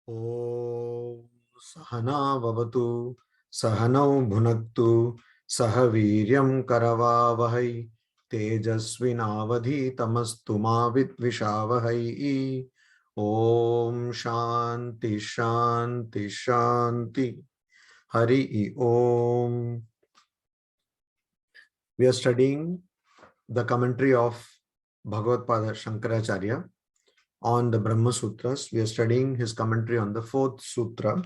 ॐ सहना भवतु सहनौ भुनक्तु सह वीर्यं करवावहै तेजस्विनावधीतमस्तु मा विद्विषावहै। ॐ शान्ति शान्ति शान्ति। हरि ॐ। We are studying the commentary of Bhagavad Pada Shankaracharya on the Brahma Sutras. We are studying his commentary on the fourth sutra,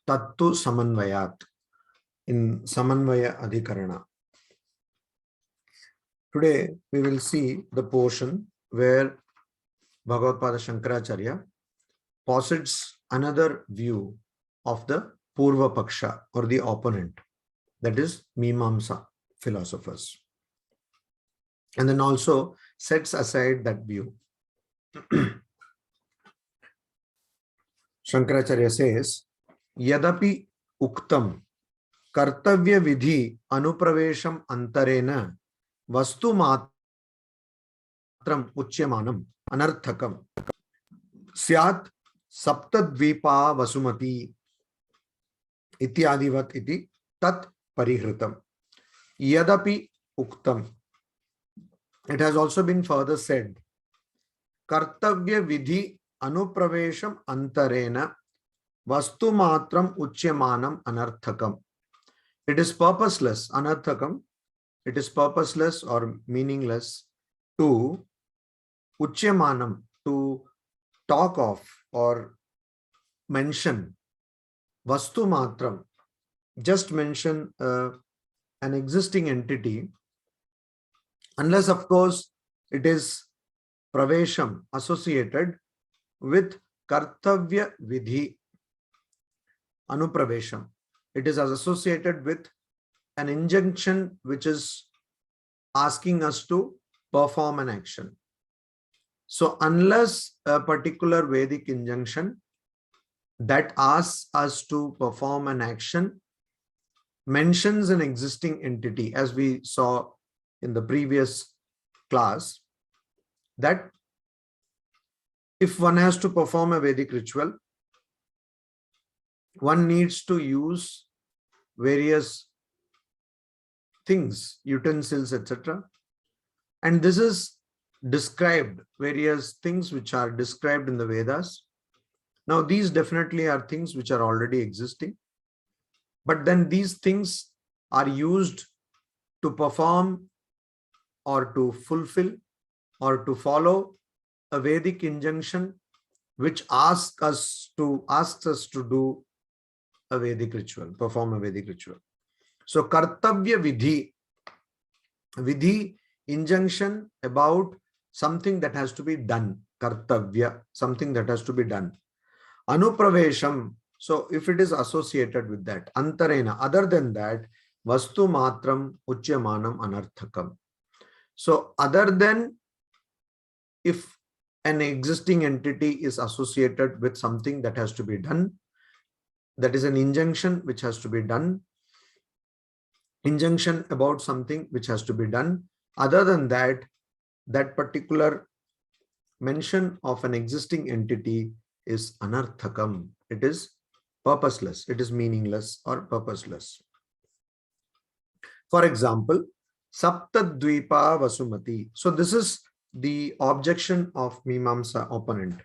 Tattu Samanvayat, in Samanvaya Adhikarana. Today we will see the portion where Bhagavad Pada Shankaracharya posits another view of the Purva Paksha or the opponent, that is Mimamsa philosophers, and then also sets aside that view. Shankaracharya says, Yadapi Uktam Kartavya Vidhi Anupravesham Antarena Vastu Matram Uchyamanam Anarthakam Syat Saptadvipa Vasumati Ityadivat iti Tat Parihritam. Yadapi Uktam. It has also been further said, Kartavya Vidhi Anupravesham Antarena Vastu Matram Uchyamanam Anarthakam. It is purposeless, Anarthakam. It is purposeless or meaningless to Uchyamanam, to talk of or mention Vastu Matram, just mention an existing entity, unless of course it is Pravesham, associated with Kartavya Vidhi Anupravesham. It is associated with an injunction which is asking us to perform an action. So unless a particular Vedic injunction that asks us to perform an action mentions an existing entity, as we saw in the previous class, that if one has to perform a Vedic ritual, one needs to use various things, utensils, etc. And this is described, various things which are described in the Vedas. Now, these definitely are things which are already existing, but then these things are used to perform or to fulfill or to follow a Vedic injunction which asks us to do a Vedic ritual, perform a Vedic ritual. So Kartavya Vidhi, Vidhi, injunction about something that has to be done, Kartavya, something that has to be done. Anupravesham, so if it is associated with that, Antarena, other than that, Vastu Matram Uchyamanam Anarthakam. So other than if an existing entity is associated with something that has to be done, that is an injunction which has to be done, injunction about something which has to be done. Other than that, that particular mention of an existing entity is anarthakam. It is purposeless. It is meaningless or purposeless. For example, Saptadvipa Vasumati. So this is the objection of Mimamsa opponent,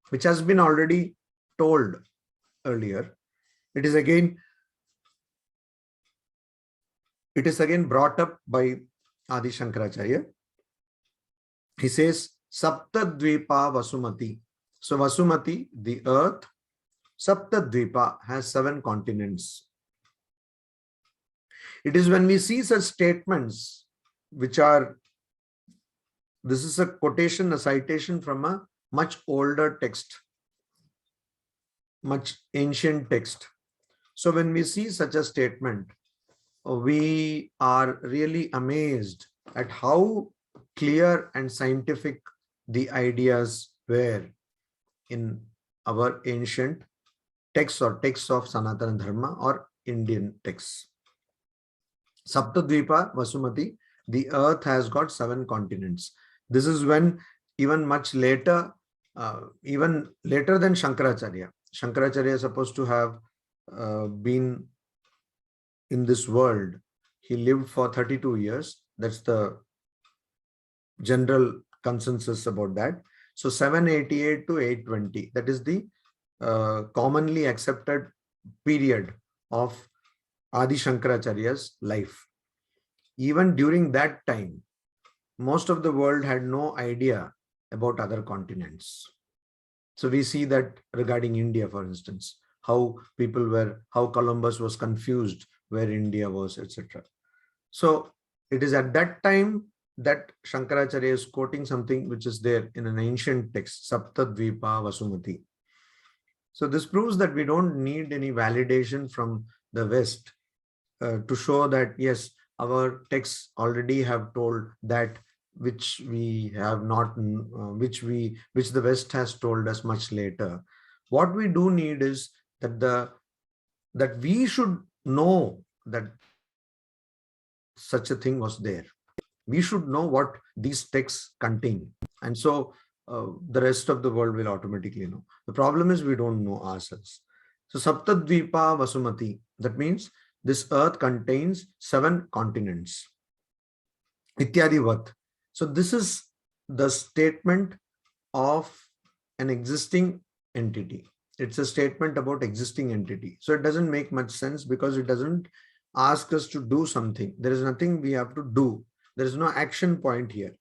which has been already told earlier. It is again brought up by Adi Shankaracharya. He says, Saptadvipa Vasumati. So Vasumati, the earth, Saptadvipa has 7 continents. It is when we see such statements, which are, this is a quotation, a citation from a much older text, much ancient text. So when we see such a statement, we are really amazed at how clear and scientific the ideas were in our ancient texts or texts of Sanatana Dharma or Indian texts. Saptadvipa Vasumati, the earth has got 7 continents. This is when even much later even later than Shankaracharya. Shankaracharya is supposed to have been in this world. He lived for 32 years. That's the general consensus about that. So 788 to 820, that is the commonly accepted period of Adi Shankaracharya's life. Even during that time, most of the world had no idea about other continents. So we see that regarding India, for instance, how Columbus was confused where India was, etc. So it is at that time that Shankaracharya is quoting something which is there in an ancient text, Saptadvipa Vasumati. So this proves that we don't need any validation from the West to show that, yes, our texts already have told that which we have not, which the West has told us much later. What we do need is that we should know that such a thing was there. We should know what these texts contain. And so the rest of the world will automatically know. The problem is we don't know ourselves. So Saptadvipa Vasumati, that means this earth contains 7 continents. Ityadivat. So this is the statement of an existing entity. It's a statement about existing entity. So it doesn't make much sense because it doesn't ask us to do something. There is nothing we have to do. There is no action point here.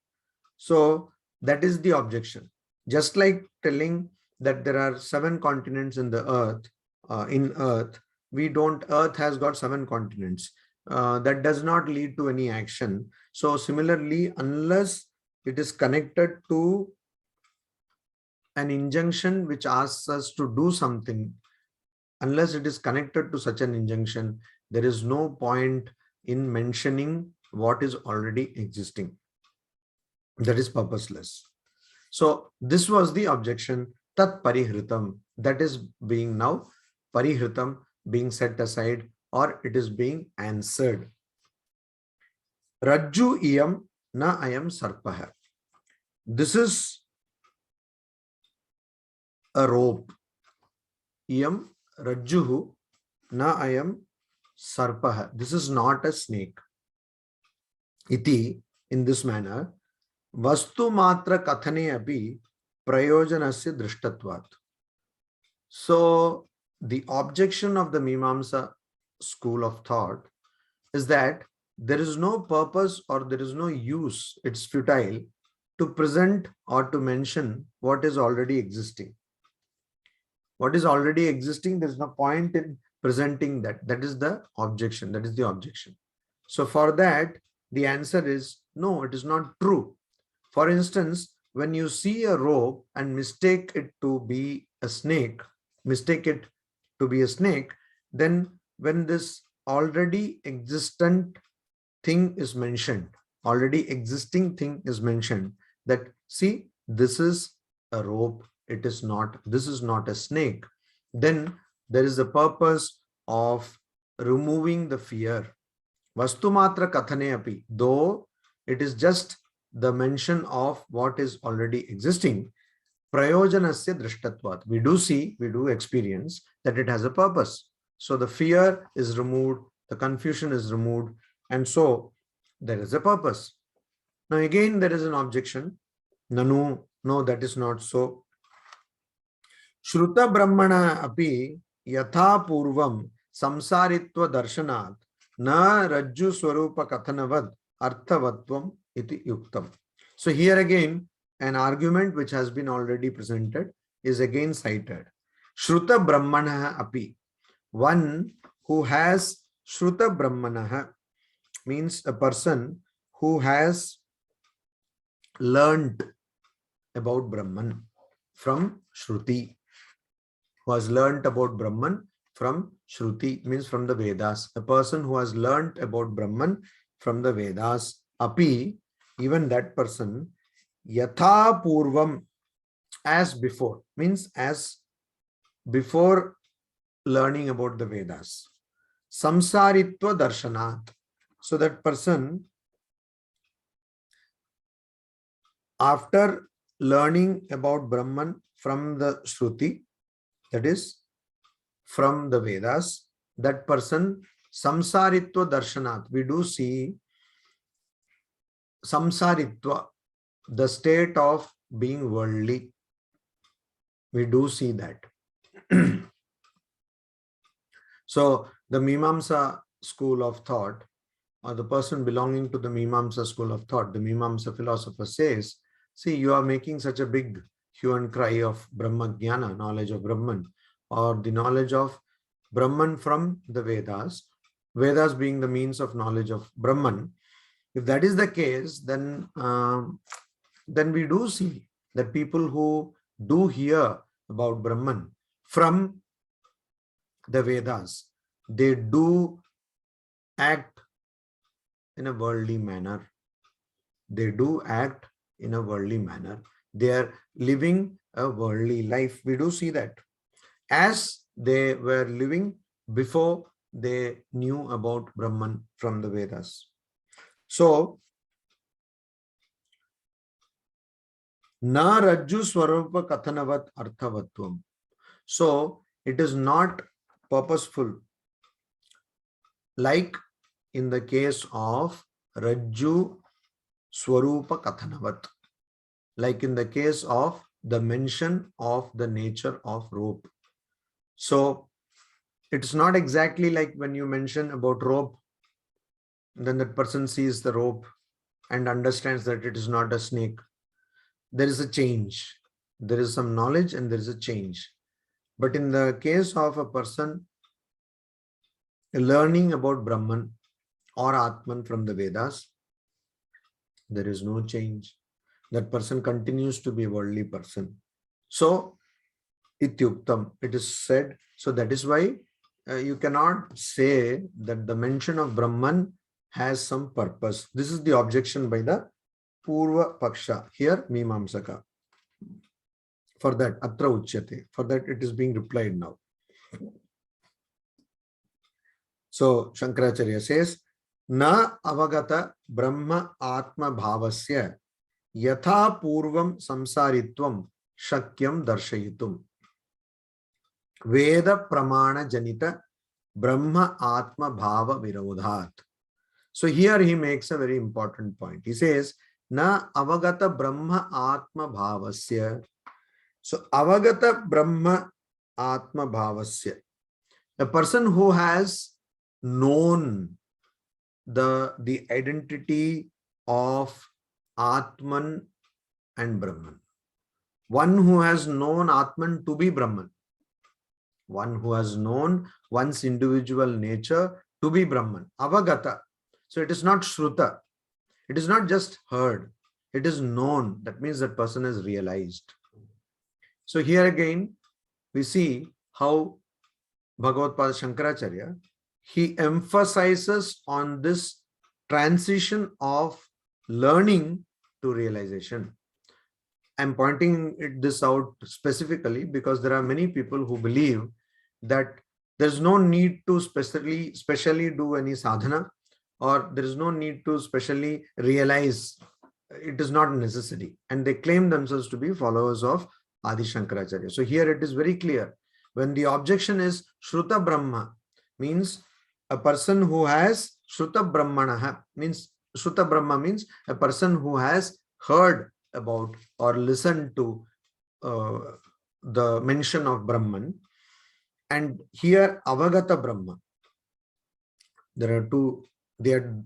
So that is the objection. Just like telling that there are 7 continents in the earth, Earth has got 7 continents. That does not lead to any action. So similarly, unless it is connected to an injunction which asks us to do something, unless it is connected to such an injunction, there is no point in mentioning what is already existing. That is purposeless. So this was the objection, tat parihritam, that is being now parihritam, being set aside, or it is being answered. Rajju iyam na ayam sarpaha. This is a rope. Iyam rajjuhu na ayam sarpaha. This is not a snake. Iti, in this manner, vastu matra kathane api prayojanasya drishtatvat. So the objection of the Mimamsa school of thought is that there is no purpose or there is no use, it's futile to present or to mention what is already existing. What is already existing, there is no point in presenting that. That is the objection. That is the objection. So for that, the answer is no, it is not true. For instance, when you see a rope and mistake it to be a snake, then when this already existing thing is mentioned, that see, this is a rope, this is not a snake, then there is a purpose of removing the fear. Vastumatra kathane api, though it is just the mention of what is already existing, prayojanasya drishtatvat. We do experience that it has a purpose. So the fear is removed, the confusion is removed, and so there is a purpose. Now again, there is an objection. Nanu, no, that is not so. Shruta Brahmana api yatha purvam samsaritva darshanat na rajju swarupa kathanavad arthavatvam iti yuktam. So here again, an argument which has been already presented is again cited. Shruta Brahmana api. One who has Shruta Brahmana means a person who has learned about Brahman from Shruti. Who has learned about Brahman from Shruti means from the Vedas. A person who has learned about Brahman from the Vedas, api, even that person, yatha purvam, as before, means as before learning about the Vedas. Samsaritva darshanat. So that person, after learning about Brahman from the Shruti, that is from the Vedas, that person samsaritva darshanat, we do see samsaritva, the state of being worldly. We do see that. So the Mimamsa school of thought, or the person belonging to the Mimamsa school of thought, the Mimamsa philosopher says, see, you are making such a big hue and cry of Brahma Jnana, knowledge of Brahman, or the knowledge of Brahman from the Vedas, Vedas being the means of knowledge of Brahman. If that is the case, then we do see that people who do hear about Brahman from the Vedas, they do act in a worldly manner. They do act in a worldly manner. They are living a worldly life. We do see that as they were living before they knew about Brahman from the Vedas. So, na rajju swarupa kathanavat arthavatvam. So, it is not purposeful, like in the case of rajju swarupa kathanavat, like in the case of the mention of the nature of rope. So it's not exactly like when you mention about rope, then that person sees the rope and understands that it is not a snake. There is a change. There is some knowledge and there is a change. But in the case of a person learning about Brahman or Atman from the Vedas, there is no change. That person continues to be a worldly person. So, ityuktam, it is said. So that is why you cannot say that the mention of Brahman has some purpose. This is the objection by the Purva Paksha. Here, Mimamsaka. For that, Atra Uchyate. For that, it is being replied now. So, Shankaracharya says, Na avagata Brahma Atma Bhavasya Yatha Purvam Samsaritvam Shakyam Darshayitum Veda Pramana Janita Brahma Atma Bhava Virodhat. So here he makes a very important point. He says, Na avagata Brahma Atma Bhavasya. So avagata Brahma Atma Bhavasya. A person who has known the identity of Atman and Brahman. One who has known Atman to be Brahman. One who has known one's individual nature to be Brahman. Avagata. So it is not Shruta. It is not just heard. It is known. That means that person has realized. So here again, we see how Bhagavad-pada Shankaracharya, he emphasizes on this transition of learning to realization. I'm pointing this out specifically because there are many people who believe that there's no need to specially do any sadhana, or there is no need to specially realize. It is not necessary. And they claim themselves to be followers of Adi Shankaracharya. So here it is very clear. When the objection is Shruta Brahma, means a person who has Shruta Brahmana, means Shruta Brahma means a person who has heard about or listened to the mention of Brahman. And here Avagata Brahma. There are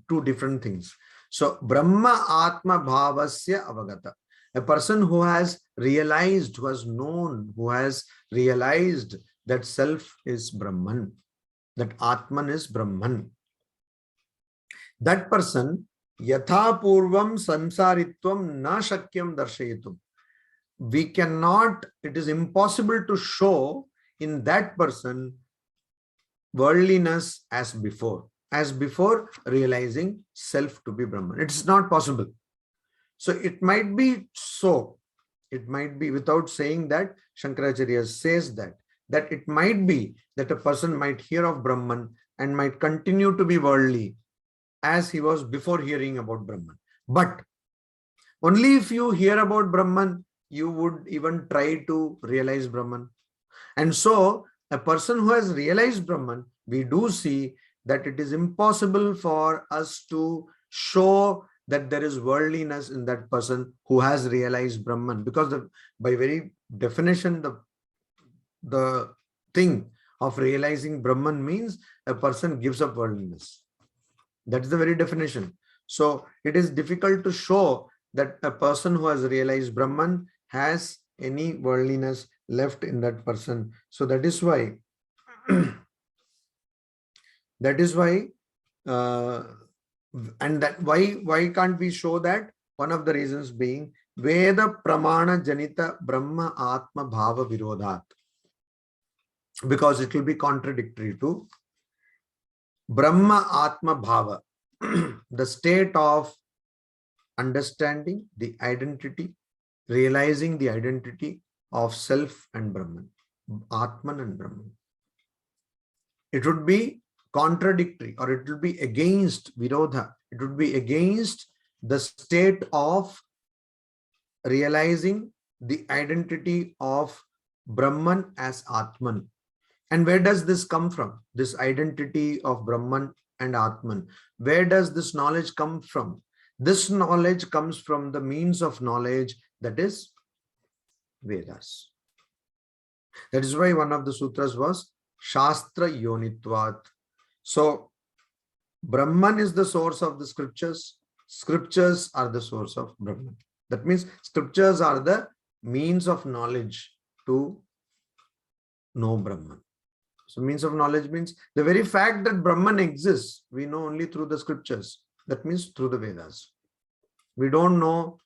two different things. So Brahma Atma Bhavasya Avagata. A person who has realized, who has known, who has realized that self is Brahman, that Atman is Brahman. That person, Yatha Purvam Samsaritvam Na Shakyam Darshayitum. We cannot, it is impossible to show in that person worldliness as before realizing self to be Brahman. It's not possible. So it might be so. It might be, without saying that, Shankaracharya says that it might be that a person might hear of Brahman and might continue to be worldly as he was before hearing about Brahman. But only if you hear about Brahman you would even try to realize Brahman. And so a person who has realized Brahman, we do see that it is impossible for us to show that there is worldliness in that person who has realized Brahman, because by very definition, the thing of realizing Brahman means a person gives up worldliness. That's the very definition. So it is difficult to show that a person who has realized Brahman has any worldliness left in that person. So that is why that is why and that why can't we show that? One of the reasons being Veda Pramana Janita Brahma Atma Bhava Virodhat, because it will be contradictory to Brahma Atma Bhava, the state of understanding the identity, realizing the identity of self and Brahman, Atman and Brahman. It would be contradictory, or it would be against Virodha. It would be against the state of realizing the identity of Brahman as Atman. And where does this come from? This identity of Brahman and Atman. Where does this knowledge come from? This knowledge comes from the means of knowledge, that is Vedas. That is why one of the sutras was Shastra Yonitvat. So Brahman is the source of the scriptures. Scriptures are the source of Brahman. That means scriptures are the means of knowledge to know Brahman. So means of knowledge means the very fact that Brahman exists, we know only through the scriptures. That means through the Vedas. We don't know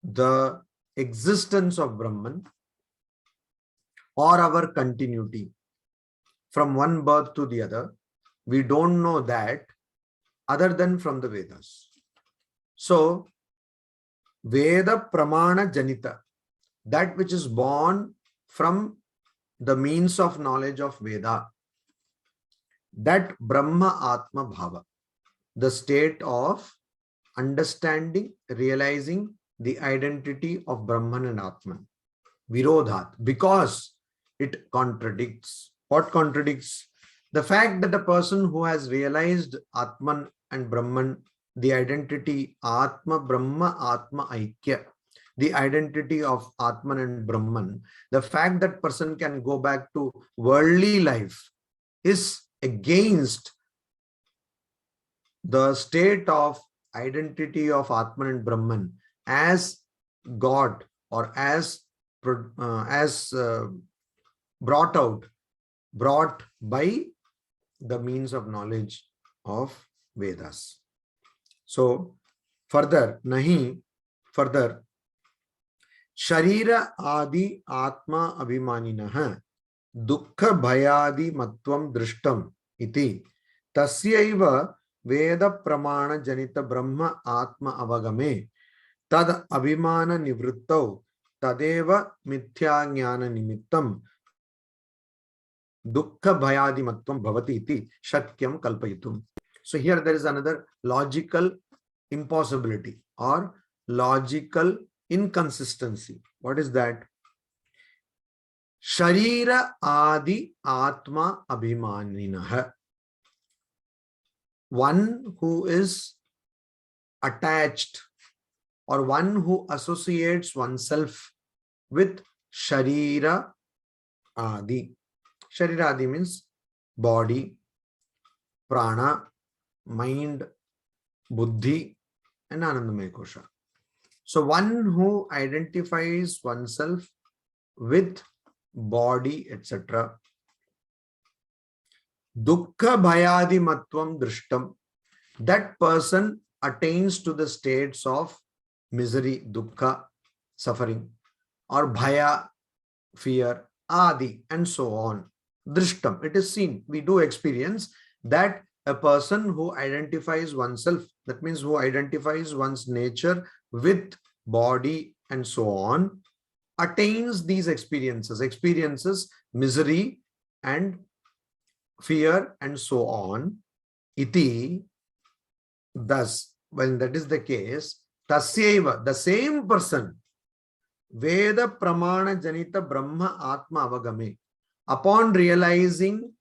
the existence of Brahman or our continuity from one birth to the other. We don't know that other than from the Vedas. So Veda Pramana Janita, that which is born from the means of knowledge of Veda, that Brahma Atma Bhava, the state of understanding, realizing the identity of Brahman and Atman, Virodhat, because it contradicts. What contradicts? The fact that a person who has realized Atman and Brahman, the identity Atma, Brahma, Atma, Aikya, the identity of Atman and Brahman, the fact that person can go back to worldly life is against the state of identity of Atman and Brahman as God, or as brought by the means of knowledge of Vedas. So further, Sharira Adi Atma Abhimaninaha Dukkha Bhayadi Matvam Drishtam Iti Tasyaiva Veda Pramana Janita Brahma Atma Avagame Tad Abhimana Nivrittau Tadeva Mithya Jnana Nimittam Dukkha Bhayadi Matvam Bhavati Iti Shakyam Kalpayitum. So here there is another logical impossibility or logical inconsistency. What is that? Sharira Adi Atma Abhimaninaha. One who is attached, or one who associates oneself with Sharira Adi. Sharira Adi means body, prana, mind, buddhi, and Anandamaya Kosha. So one who identifies oneself with body, etc. Dukkha Bhayadi Matvam Drishtam. That person attains to the states of misery, dukkha, suffering, or bhaya, fear, adi, and so on. Drishtam, it is seen. We do experience that a person who identifies oneself, that means who identifies one's nature with body and so on, attains these experiences misery and fear and so on. Iti, thus, when that is the case, tasyaiva, the same person Veda Pramana Janita Brahma Atma Avagame. Upon realizing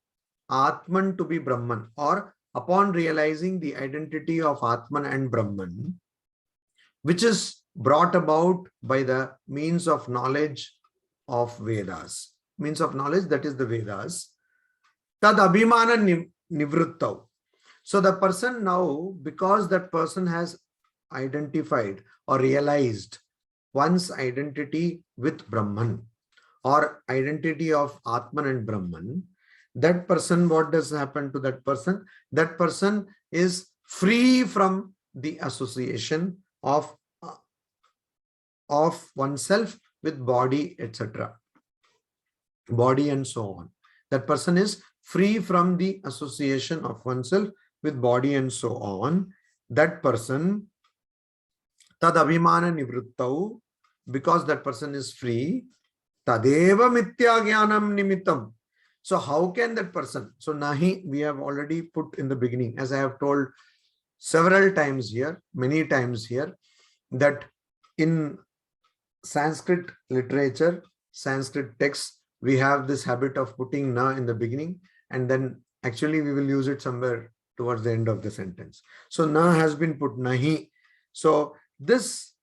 Atman to be Brahman, or upon realizing the identity of Atman and Brahman, which is brought about by the means of knowledge of Vedas. Means of knowledge, that is the Vedas. Tad Abhimana Nivruttau. So the person now, because that person has identified or realized one's identity with Brahman, or identity of Atman and Brahman, that person, what does happen to that person? That person is free from the association of oneself with body, etc. Body and so on. That person is free from the association of oneself with body and so on. That person, tad abhimana nivruttau, because that person is free, tadeva mithya jnanam nimittam. So how can that person, so nahi, we have already put in the beginning, as I have told several times here, many times here, that in Sanskrit literature, Sanskrit texts, we have this habit of putting na in the beginning, and then actually we will use it somewhere towards the end of the sentence. So na has been put nahi. So this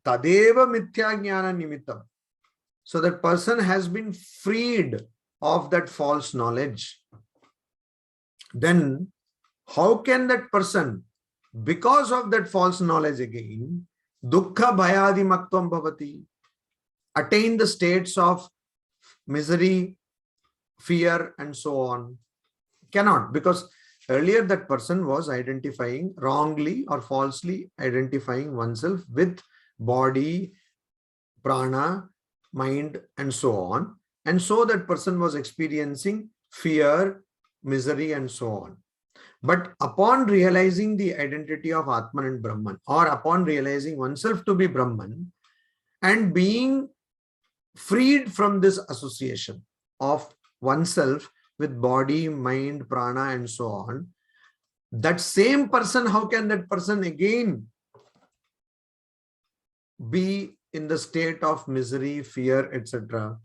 tadeva mithya jnana nimittam. So that person has been freed of that false knowledge. Then how can that person, because of that false knowledge again, dukkha bhayadi maktvam bhavati, attain the states of misery, fear, and so on? Cannot, because earlier that person was identifying wrongly or falsely identifying oneself with body, prana, mind, and so on. And so that person was experiencing fear, misery, and so on. But upon realizing the identity of Atman and Brahman, or upon realizing oneself to be Brahman, and being freed from this association of oneself with body, mind, prana, and so on, that same person, how can that person again be in the state of misery, fear, etc.?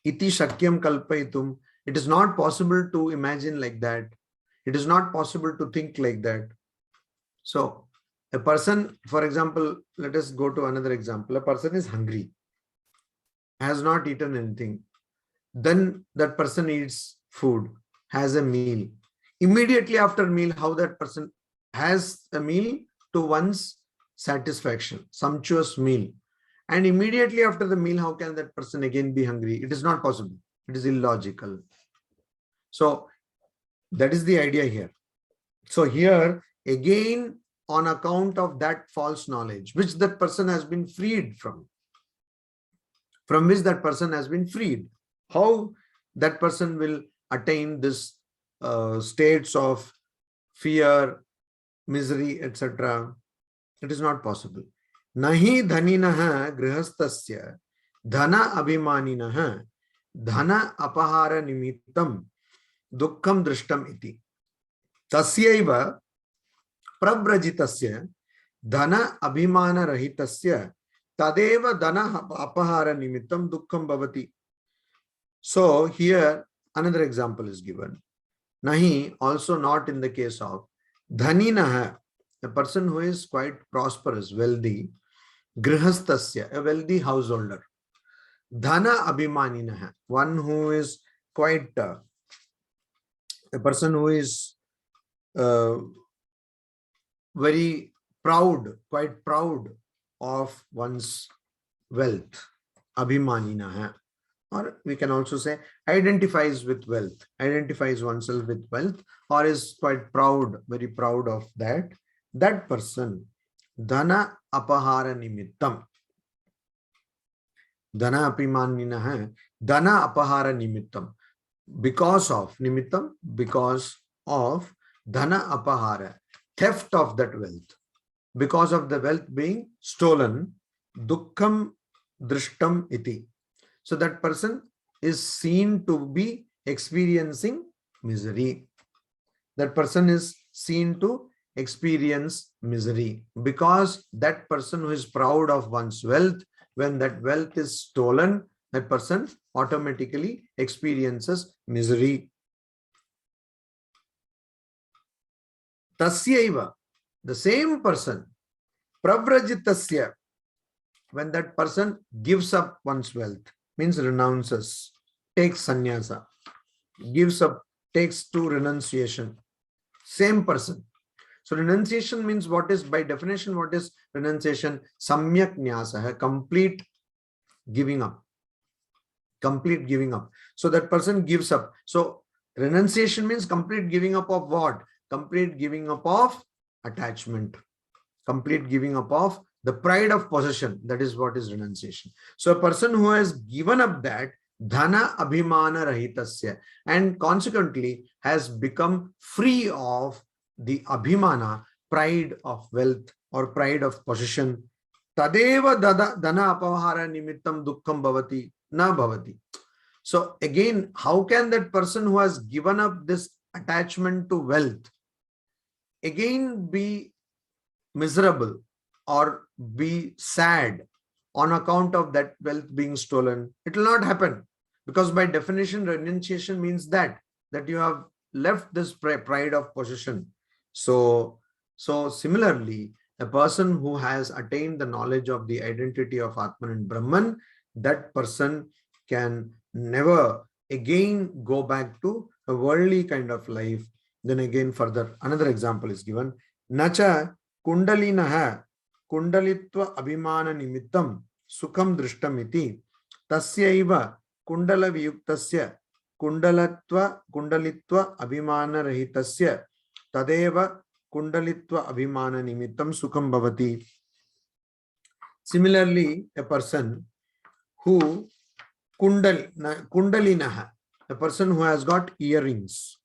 Iti shakyam kalpayitum. It is not possible to imagine like that. It is not possible to think like that. So a person, for example, let us go to another example. A person is hungry, has not eaten anything. Then that person eats food, has a meal. Immediately after meal, how that person has a meal to one's satisfaction, sumptuous meal. And immediately after the meal, how can that person again be hungry? It is not possible. It is illogical. So that is the idea here. So here again, on account of that false knowledge, which that person has been freed from which that person has been freed, how that person will attain this states of fear, misery, etc. It is not possible. Nahi dhaninah grihastasya dhana abhimaninah dhana apahara nimittam dukkham drishtam iti. Tasyaiva prabrajitasya dhana abhimana rahitasya tadeva dhana apahara nimittam dukkham bhavati. So here another example is given. Nahi, also not in the case of dhaninah, a person who is quite prosperous, wealthy, grihastasya, a wealthy householder, dhana abhimaninah, one who is quite a person who is very proud, quite proud of one's wealth, abhimaninah, or we can also say identifies with wealth, identifies oneself with wealth, or is quite proud, very proud of that. That person, dhana apahara nimittam, dhana abhimaninah, dhana apahara nimittam, because of nimittam, because of dhana apahara, theft of that wealth, because of the wealth being stolen, dukkham drishtam iti. So that person is seen to be experiencing misery. That person is seen to experience misery because that person who is proud of one's wealth when that wealth is stolen, that person automatically experiences misery. Tasyaiva, the same person, pravrajitasya, when that person gives up one's wealth, means renounces, takes sannyasa, gives up, takes to renunciation. Same person. So renunciation means what is, by definition, what is renunciation? Samyak nyasa, complete giving up. Complete giving up. So that person gives up. So renunciation means complete giving up of what? Complete giving up of attachment. Complete giving up of the pride of possession. That is what is renunciation. So a person who has given up that, dhana abhimana rahitasya, and consequently has become free of the abhimana, pride of wealth or pride of possession. Tadeva dhana apavahara nimittam dukkham bhavati na bhavati. So again, how can that person who has given up this attachment to wealth again be miserable or be sad on account of that wealth being stolen? It will not happen, because by definition renunciation means that you have left this pride of possession. So similarly, a person who has attained the knowledge of the identity of Atman and Brahman, that person can never again go back to a worldly kind of life. Then again further another example is given. Nacha kundalinaha kundalitva abhimana nimittam sukham drishtamiti tasyaiva kundala viyuktasya kundalitva abhimana rahitasya tadeva kundalitva abhimana nimittam sukham bhavati. Similarly, a person who kundalinaha, a person who has got earrings,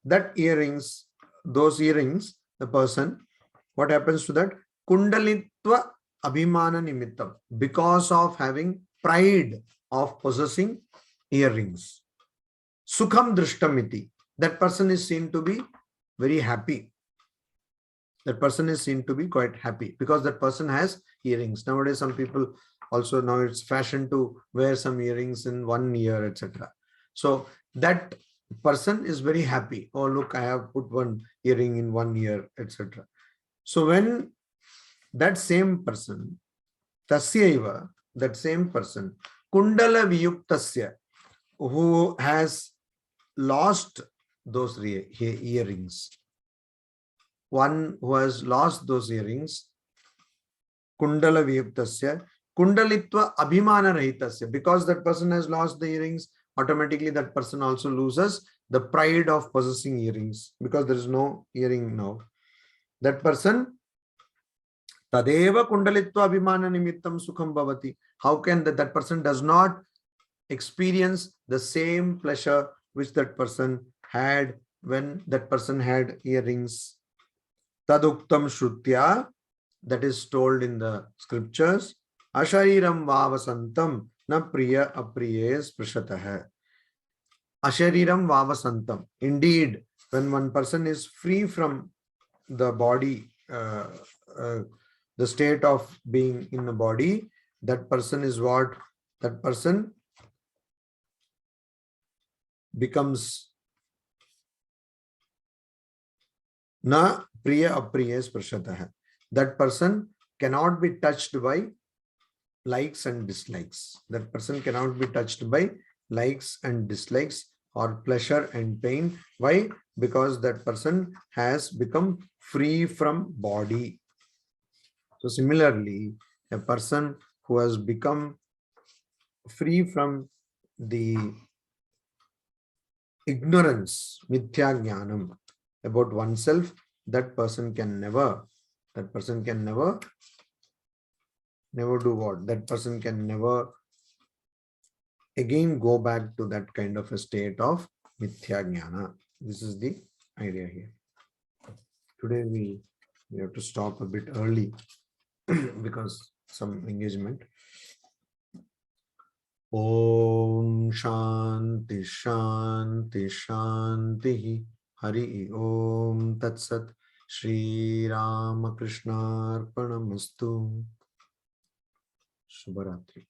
that earrings, those earrings, the person, what happens to that? Kundalitva abhimana nimittam, because of having pride of possessing earrings. Sukham drishtamiti, that person is seen to be very happy. That person is seen to be quite happy because that person has earrings. Nowadays, some people also, now it's fashion to wear some earrings in one ear, etc. So that person is very happy. Oh, look, I have put one earring in one ear, etc. So when that same person, tasyaiva, that same person, kundala viyuktasya, who has lost those earrings, one who has lost those earrings, kundala viyuktasya, kundalitva abhimana rahitasya, because that person has lost the earrings, automatically that person also loses the pride of possessing earrings, because there is no earring now. That person, tadeva kundalitva abhimana nimittam sukham bhavati. How can that person does not experience the same pleasure which that person had when that person had earrings? Taduktam shrutya, that is told in the scriptures. Ashariram vavasantam na priya apriye sprashatah. Ashariram vavasantam. Indeed, when one person is free from the body, the state of being in the body, that person is what? That person becomes na priya apriya sprashatah. That person cannot be touched by likes and dislikes. That person cannot be touched by likes and dislikes or pleasure and pain. Why? Because that person has become free from body. So similarly, a person who has become free from the ignorance, mithya jnanam, about oneself, that person can never do what? That person can never again go back to that kind of a state of mithya jnana. This is the idea here. Today we have to stop a bit early because some engagement. Om Shanti Shanti Shanti Hari Om Tat Sat. Shri Ramakrishna Arpanamastu. Shubharatri.